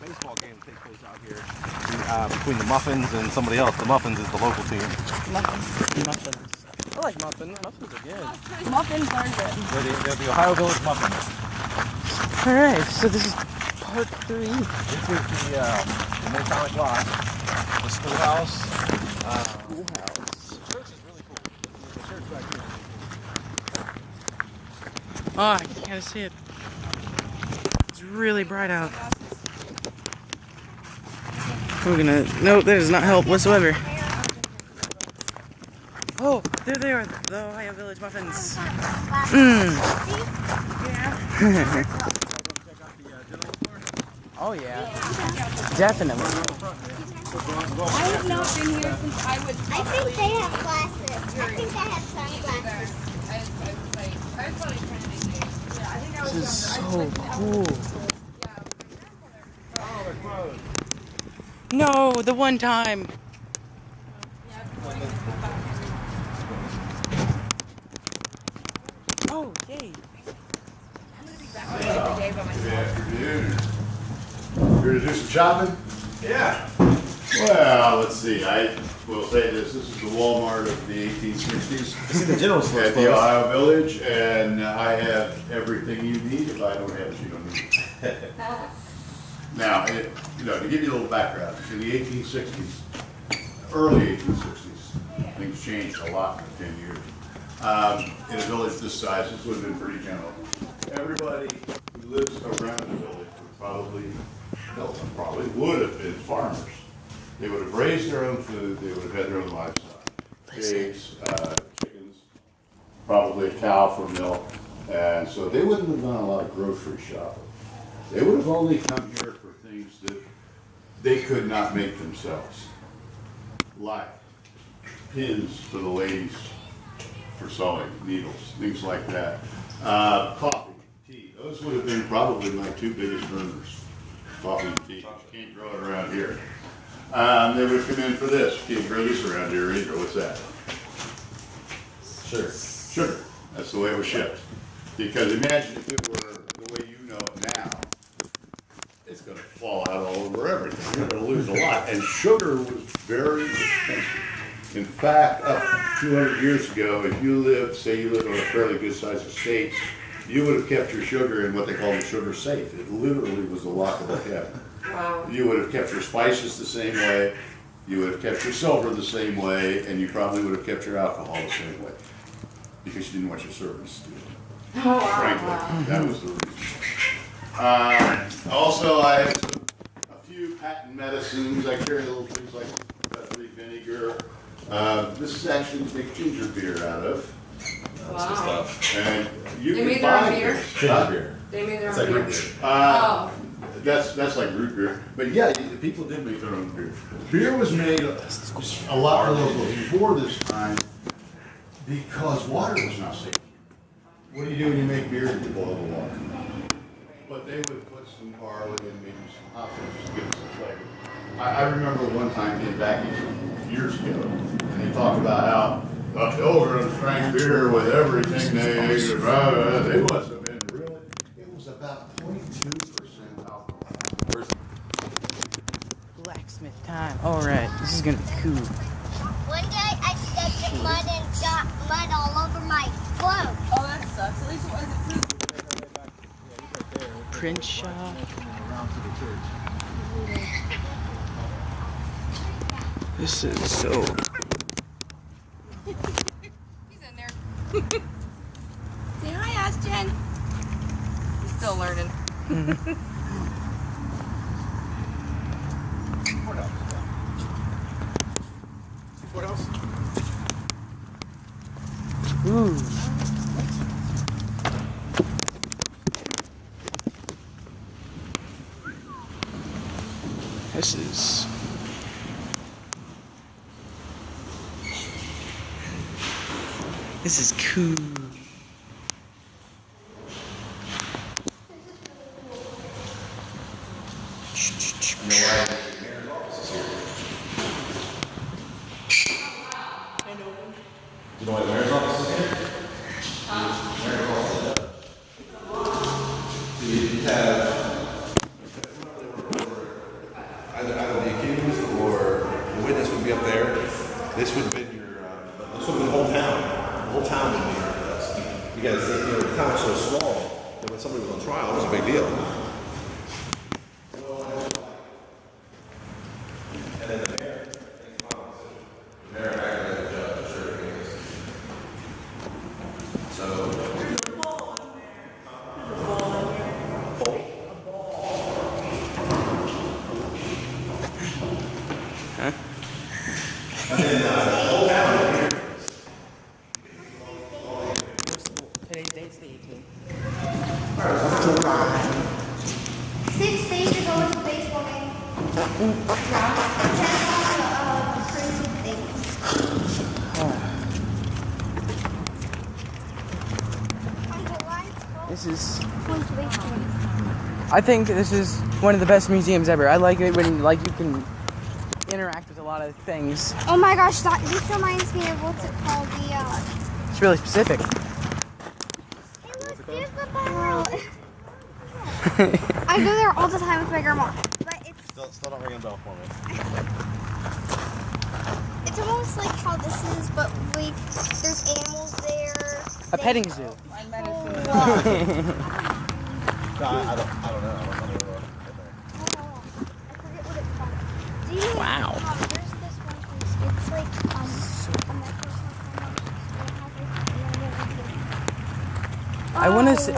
baseball game that takes place out here between the Muffins and somebody else. The Muffins is the local team. Muffins. I like Muffins. Muffins are good. Muffins are good. They're the Ohio Village Muffins. Alright, so this is part 3. This is the Masonic Lodge, the schoolhouse. Schoolhouse. The church is really cool. There's a church back here. Oh, I can't see it. It's really bright out. We're gonna... No, that does not help whatsoever. Oh, there they are. The Ohio Village Muffins. Oh yeah. Definitely. I have not been here since I was. I think they have glasses. I think they have sunglasses. This is so cool. No, the one time. Oh, yay. Good afternoon. Here to do some shopping? Yeah. Well, let's see. I will say this. This is the Walmart of the 1860s. This is the general store. At the Ohio Village, and I have everything you need. If I don't have it, you don't need it. Now, to give you a little background, in the 1860s, early 1860s, things changed a lot in 10 years. In a village this size, this would have been pretty general. Everybody who lives around the village would have been farmers. They would have raised their own food, they would have had their own livestock. Pigs, chickens, probably a cow for milk. And so they wouldn't have done a lot of grocery shopping. They would have only come here for things that they could not make themselves. Like pins for the ladies for sewing, needles, things like that. Coffee, tea, those would have been probably my two biggest earners. Coffee and tea, you can't grow it around here. They would have come in for this. You can't grow this around here either. What's that? Sugar. That's the way it was shipped. Because imagine if it were the way you know it now, it's going to fall out all over everything. You're going to lose a lot. And sugar was very expensive. In fact, up 200 years ago, if you lived, say you lived on a fairly good sized estate, you would have kept your sugar in what they call a sugar safe. It literally was the lock of the cabinet. Wow. You would have kept your spices the same way, you would have kept your silver the same way, and you probably would have kept your alcohol the same way. Because you didn't want your servants to do it. Oh, wow. Frankly, that was the reason. Also, I have a few patent medicines. I carry little things like peppery vinegar. This is actually to make ginger beer out of. Wow. And you They can made their own buy beer? this. Ginger beer. They made their It's own like beer. root beer. Oh. That's like root beer. But yeah, people did make their own beer. Beer was made a lot local before this time because water was not safe. What do you do when you make beer? You boil the water. But they would put some barley and maybe some hops to give it some flavor. I remember one time being back years ago, and they talked about how the Pilgrims drank beer with everything they ate. They must have been really, it was about 0.2% alcohol. Blacksmith time. Alright, this is gonna be cool. One day I stepped in mud and got mud all over my clothes. Oh, that sucks. At least it wasn't food. Print shop. This is so... He's in there. Say hi, Ashton. He's still learning. What else? Ooh. This is cool. You know why the mayor's office is here? You have either the accused or the witness would be up there. This would have been your, this would have been the whole town. The whole town would be here for this. Because the town is so small that when somebody was on trial, it was a big deal. And then the mayor, the mayor acted as a judge, sure it is. So. Today's date's the 18th. July. 6 days ago was a baseball game. Yeah. 10 crazy things. This is. Going to baseball. I think this is one of the best museums ever. I like it when like you can interact with a lot of things. Oh my gosh, this reminds me of what's it called? It's really specific. Hey, look, there's the ball. I go there all the time with my grandma, but it's Still not ringing a bell for me. it's almost like how this is, but like there's animals there. A petting zoo. No, I don't know. I forget what it's called. Do you Wow. There's this one place. It's like a I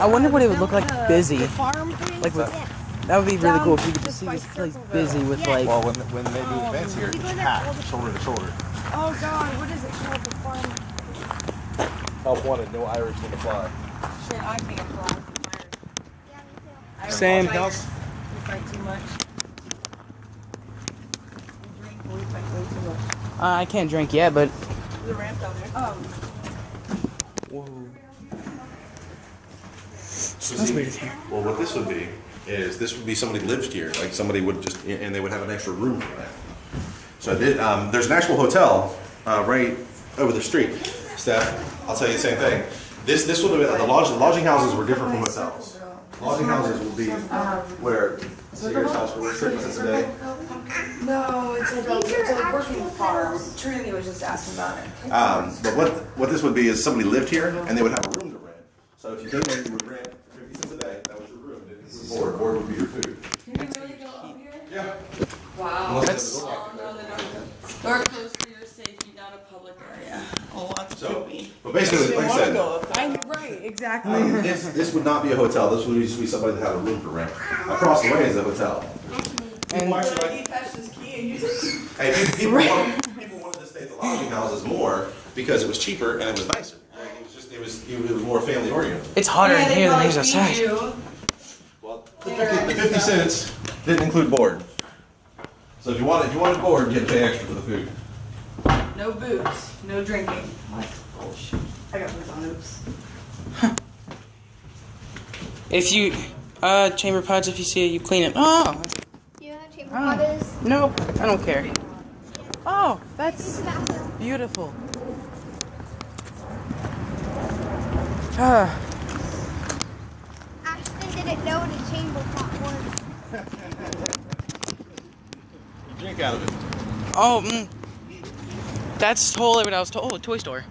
wonder what it would look like busy. The farm thing? Like with, that would be really cool if you could just see this place busy with like. Well, when they do events here, it's packed, shoulder to shoulder. Oh God, what is it called? The farm. Help wanted, no Irish in the fly. Shit, I can't fly. Same. We fight too much. We drink, we fight way too much. I can't drink yet, but. The ramp down there. Oh. Whoa. Smells weird in here. Well, what this would be is this would be somebody lived here, like somebody would just, and they would have an extra room for that. So there's an actual hotel right over the street. Steph, I'll tell you the same thing. This would have been the lodging houses were different from hotels. Lodging houses would be where Sears house where we're sitting today. No, it's a working farm. Trinity was just asking about it. But what this would be is somebody lived here and they would have a room to rent. So if you came in, you would rent 50 cents a day. That was your room. It didn't include board. Board would be your food. Can you really go up here? Yeah. Wow. Unless Oh, no, the door closed for your safety, not a public area. Oh, that's So, creepy. but basically, like I said, Right, exactly. this would not be a hotel. This would just be somebody that had a room for rent. Across the way is a hotel. And Hey, people wanted to stay at the lodging houses more because it was cheaper and it was nicer. Like, it was more family oriented. it's hotter in here than it is outside. Well, the 50 cents didn't include board. So if you wanted board, you had to pay extra for the food. No boots, no drinking. Bullshit. I got boots on, oops. If you, chamber pods, if you see it, you clean it. Oh, You know what chamber pot is? no, I don't care. Oh, that's beautiful. Ashton didn't know what a chamber pot was. You drink out of it. Oh, that's totally what I was told. Oh, a toy store.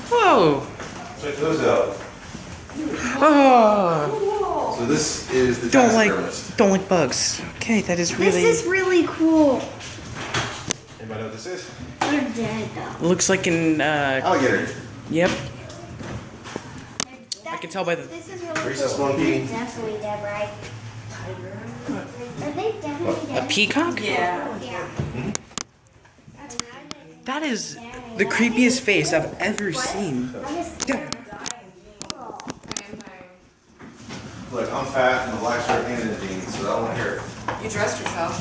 Whoa. Check those out. Oh. So this is the Don't like bugs. Okay, that is really. This is really cool. Anybody know what this is? They're dead though. Looks like an. Alligator. Yep. I can tell by the. This is really Rhesus cool. monkey. They're definitely dead, right? Are they definitely A dead? peacock? Yeah. Yeah. That is the creepiest face I've ever seen. Look, I'm fat and the black shirt and the jeans, so I don't want to hear it. You dressed yourself.